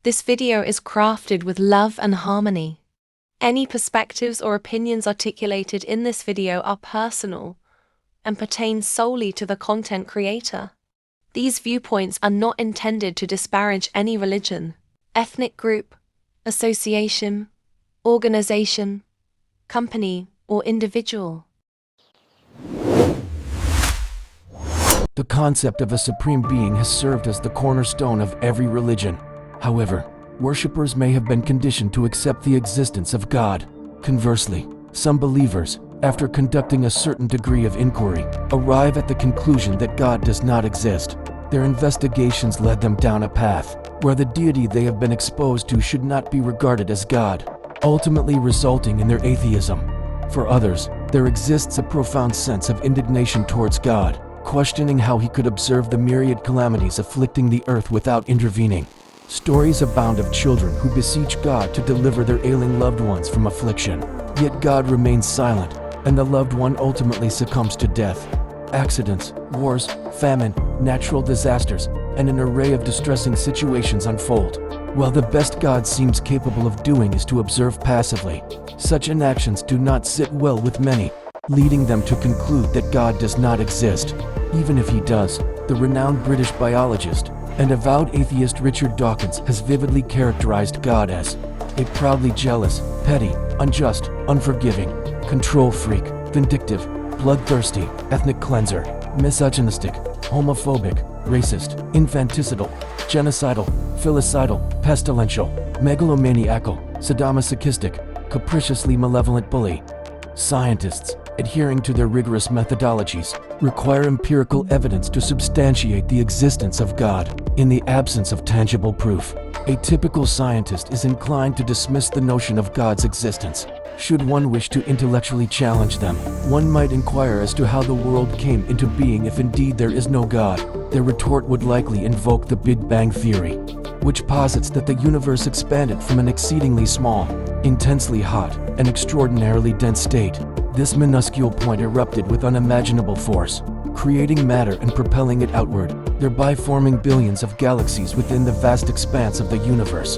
This video is crafted with love and harmony. Any perspectives or opinions articulated in this video are personal and pertain solely to the content creator. These viewpoints are not intended to disparage any religion, ethnic group, association, organization, company, or individual. The concept of a supreme being has served as the cornerstone of every religion. However, worshippers may have been conditioned to accept the existence of God. Conversely, some believers, after conducting a certain degree of inquiry, arrive at the conclusion that God does not exist. Their investigations led them down a path where the deity they have been exposed to should not be regarded as God, ultimately resulting in their atheism. For others, there exists a profound sense of indignation towards God, questioning how he could observe the myriad calamities afflicting the earth without intervening. Stories abound of children who beseech God to deliver their ailing loved ones from affliction. Yet God remains silent, and the loved one ultimately succumbs to death. Accidents, wars, famine, natural disasters, and an array of distressing situations unfold. While the best God seems capable of doing is to observe passively, such inactions do not sit well with many, leading them to conclude that God does not exist. Even if he does, the renowned British biologist and avowed atheist Richard Dawkins has vividly characterized God as a proudly jealous, petty, unjust, unforgiving, control freak, vindictive, bloodthirsty, ethnic cleanser, misogynistic, homophobic, racist, infanticidal, genocidal, filicidal, pestilential, megalomaniacal, sadomasochistic, capriciously malevolent bully. Scientists, adhering to their rigorous methodologies, require empirical evidence to substantiate the existence of God. In the absence of tangible proof, a typical scientist is inclined to dismiss the notion of God's existence. Should one wish to intellectually challenge them, one might inquire as to how the world came into being if indeed there is no God. Their retort would likely invoke the Big Bang Theory, which posits that the universe expanded from an exceedingly small, intensely hot, and extraordinarily dense state. This minuscule point erupted with unimaginable force, creating matter and propelling it outward, thereby forming billions of galaxies within the vast expanse of the universe.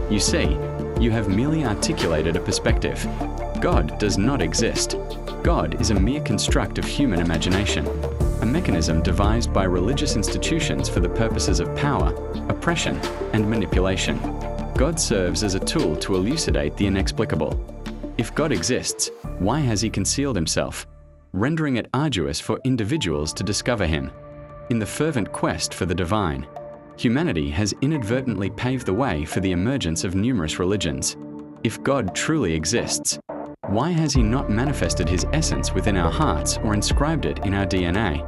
You see, you have merely articulated a perspective. God does not exist. God is a mere construct of human imagination, a mechanism devised by religious institutions for the purposes of power, oppression, and manipulation. God serves as a tool to elucidate the inexplicable. If God exists, why has he concealed himself, rendering it arduous for individuals to discover him? In the fervent quest for the divine, humanity has inadvertently paved the way for the emergence of numerous religions. If God truly exists, why has he not manifested his essence within our hearts or inscribed it in our DNA?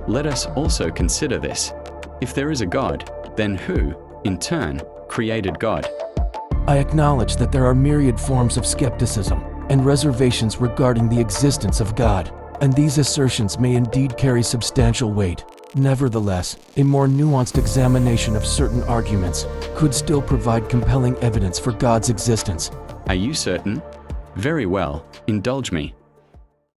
Let us also consider this. If there is a God, then who, in turn, created God? I acknowledge that there are myriad forms of skepticism and reservations regarding the existence of God, and these assertions may indeed carry substantial weight. Nevertheless, a more nuanced examination of certain arguments could still provide compelling evidence for God's existence. Are you certain? Very well, indulge me.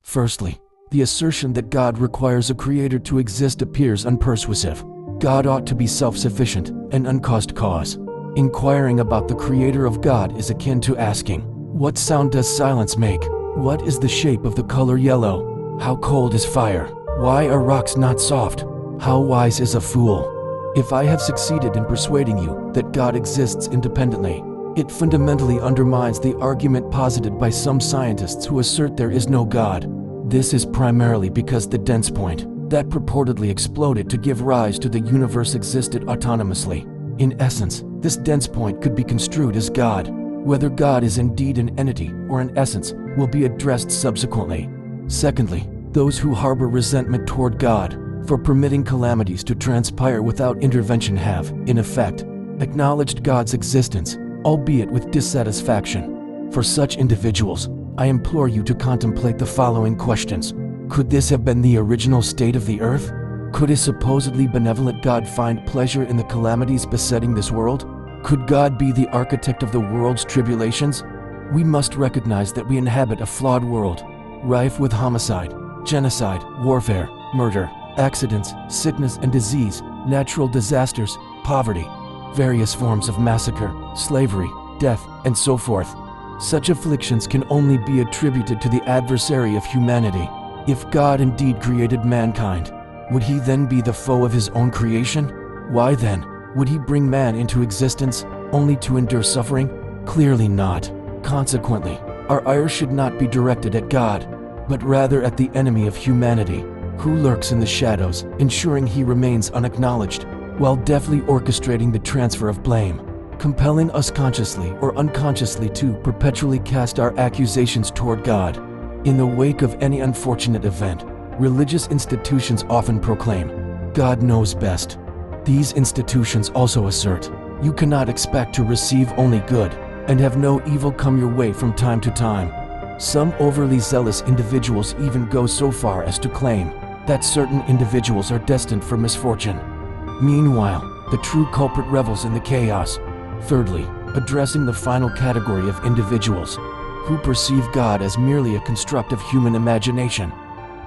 Firstly, the assertion that God requires a creator to exist appears unpersuasive. God ought to be self-sufficient, an uncaused cause. Inquiring about the creator of God is akin to asking, what sound does silence make? What is the shape of the color yellow? How cold is fire? Why are rocks not soft? How wise is a fool? If I have succeeded in persuading you that God exists independently, it fundamentally undermines the argument posited by some scientists who assert there is no God. This is primarily because the dense point that purportedly exploded to give rise to the universe existed autonomously. In essence, this dense point could be construed as God. Whether God is indeed an entity or an essence will be addressed subsequently. Secondly, those who harbor resentment toward God for permitting calamities to transpire without intervention have, in effect, acknowledged God's existence, albeit with dissatisfaction. For such individuals, I implore you to contemplate the following questions. Could this have been the original state of the earth? Could a supposedly benevolent God find pleasure in the calamities besetting this world? Could God be the architect of the world's tribulations? We must recognize that we inhabit a flawed world, rife with homicide, genocide, warfare, murder, accidents, sickness and disease, natural disasters, poverty, various forms of massacre, slavery, death, and so forth. Such afflictions can only be attributed to the adversary of humanity. If God indeed created mankind, would he then be the foe of his own creation? Why then would he bring man into existence only to endure suffering? Clearly not. Consequently, our ire should not be directed at God, but rather at the enemy of humanity, who lurks in the shadows, ensuring he remains unacknowledged, while deftly orchestrating the transfer of blame, compelling us consciously or unconsciously to perpetually cast our accusations toward God. In the wake of any unfortunate event, religious institutions often proclaim, "God knows best." These institutions also assert, "You cannot expect to receive only good, and have no evil come your way from time to time." Some overly zealous individuals even go so far as to claim that certain individuals are destined for misfortune. Meanwhile, the true culprit revels in the chaos. Thirdly, addressing the final category of individuals who perceive God as merely a construct of human imagination.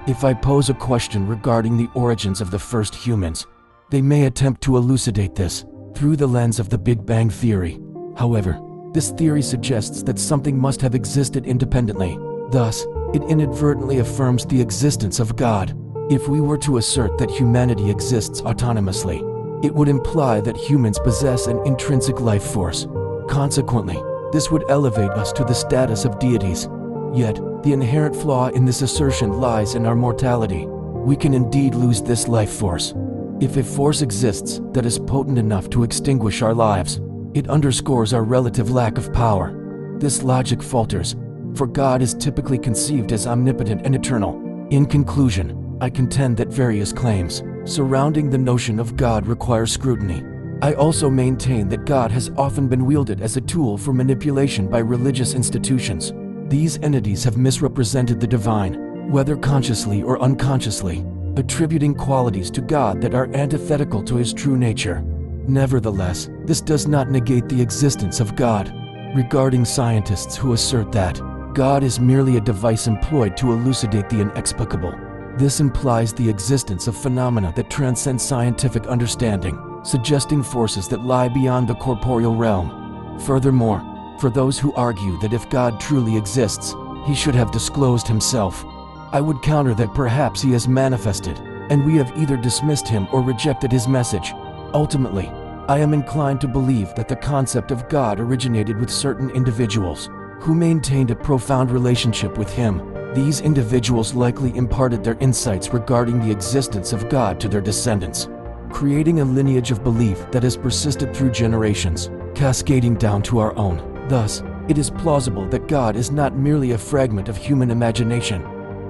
If I pose a question regarding the origins of the first humans, they may attempt to elucidate this through the lens of the Big Bang Theory. However, this theory suggests that something must have existed independently. Thus, it inadvertently affirms the existence of God. If we were to assert that humanity exists autonomously, it would imply that humans possess an intrinsic life force. Consequently, this would elevate us to the status of deities. Yet, the inherent flaw in this assertion lies in our mortality. We can indeed lose this life force. If a force exists that is potent enough to extinguish our lives, it underscores our relative lack of power. This logic falters, for God is typically conceived as omnipotent and eternal. In conclusion, I contend that various claims surrounding the notion of God require scrutiny. I also maintain that God has often been wielded as a tool for manipulation by religious institutions. These entities have misrepresented the divine, whether consciously or unconsciously, attributing qualities to God that are antithetical to his true nature. Nevertheless, this does not negate the existence of God. Regarding scientists who assert that God is merely a device employed to elucidate the inexplicable, this implies the existence of phenomena that transcend scientific understanding, suggesting forces that lie beyond the corporeal realm. Furthermore, for those who argue that if God truly exists, he should have disclosed himself, I would counter that perhaps he has manifested, and we have either dismissed him or rejected his message. Ultimately, I am inclined to believe that the concept of God originated with certain individuals who maintained a profound relationship with him. These individuals likely imparted their insights regarding the existence of God to their descendants, creating a lineage of belief that has persisted through generations, cascading down to our own. Thus, it is plausible that God is not merely a fragment of human imagination.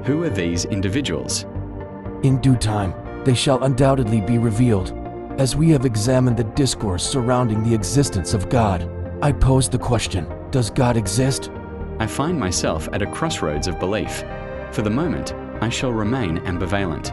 Who are these individuals? In due time, they shall undoubtedly be revealed. As we have examined the discourse surrounding the existence of God, I pose the question, does God exist? I find myself at a crossroads of belief. For the moment, I shall remain ambivalent.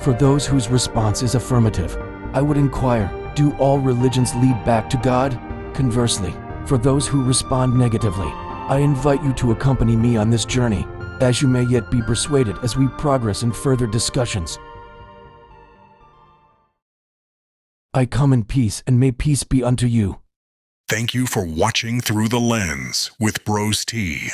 For those whose response is affirmative, I would inquire, do all religions lead back to God? Conversely, for those who respond negatively, I invite you to accompany me on this journey, as you may yet be persuaded as we progress in further discussions. I come in peace, and may peace be unto you. Thank you for watching Through the Lens with Bros T.